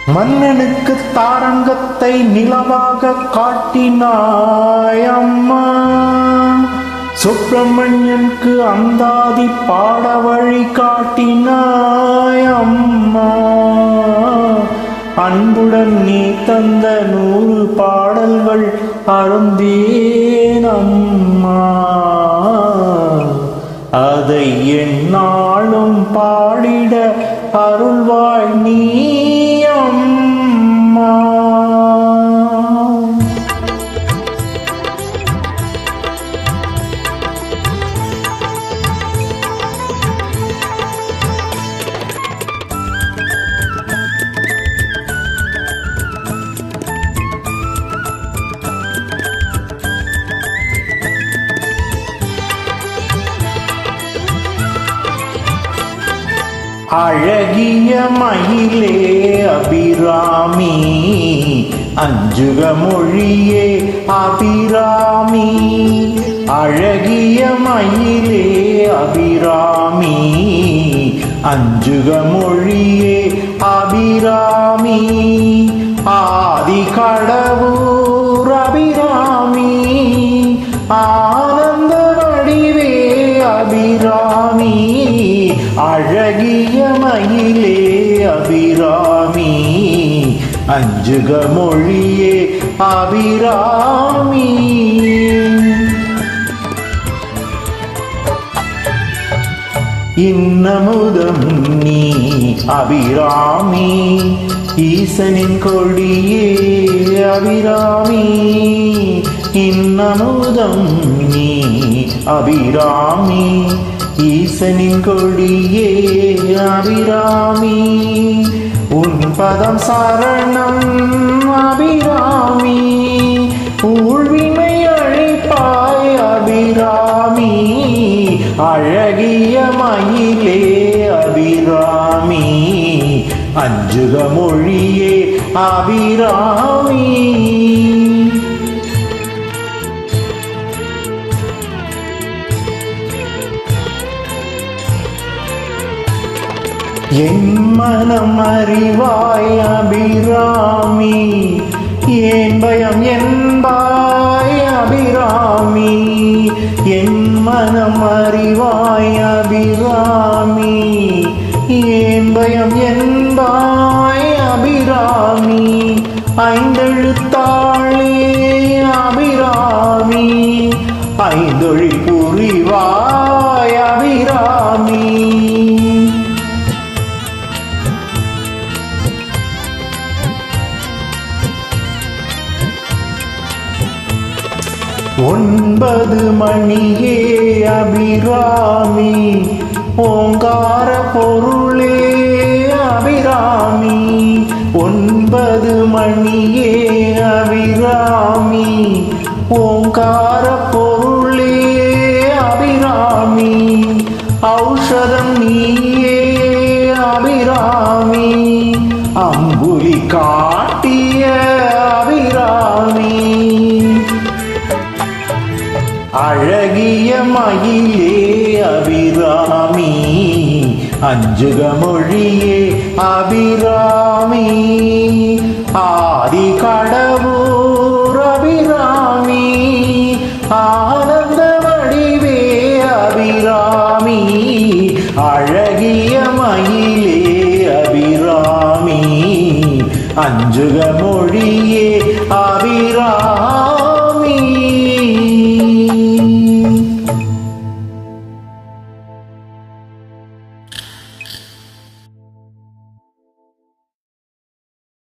மன்னனுக்கு தாரங்கத்தை நிலவாக காட்டினாய் அம்மா. சுப்பிரமணியனுக்கு அந்தாதி பாட வழி காட்டினாய் அம்மா. அன்புடன் நீ தந்த 100 பாடல்கள் அருந்தேன் அம்மா. அதை எந்நாளும் பாடிட அருள்வாய் நீ அம்மா. அழகிய மயிலே அபிராமி, அஞ்சுக மொழியே அபிராமி. அழகிய மயிலே அபிராமி, அஞ்சுக மொழியே அபிராமி. ஆதி கடவுர் அபிராமி, ஆனந்த வடிவே அபிராமி. அழகிய மயிலே அபிராமி, அஞ்சுக மொழியே அபிராமி. இன்னமுதம் நீ அபிராமி, ஈசனின் கொடியே அபிராமி. இன்னமுதம் நீ அபிராமி, ஈசனின் கொடியே அபிராமி. உன் பதம் சரணம் அபிராமி, ஊழ்வினை அழிப்பாய் அபிராமி. அழகிய மயிலே அபிராமி, அஞ்சுக மொழியே அபிராமி. என் மனம் அறிவாய் அபிராமி, ஏன் பயம் என்பாய் அபிராமி. என் மனம் அறிவாய் அபிராமி, ஏன் பயம் என்பாய் அபிராமி. ஐந்தெழுத்தாளே அபிராமி, ஐந்தொழில் புரிவாய் அபிராமி. ஒன்பது மணியே அபிராமி, ஓங்கார பொருளே அபிராமி. ஒன்பது மணியே அபிராமி, ஓங்கார பொருளே அபிராமி. ஔஷதம் நீயே அபிராமி, அம்புலி காட்டிய அபிராமி. அழகிய மயிலே அபிராமி, அஞ்சுக மொழியே அபிராமி. ஆதி கடவுர் அபிராமி, ஆனந்த வடிவே அபிராமி. அழகிய மயிலே அபிராமி, அஞ்சுக மொழியே அபிராமி.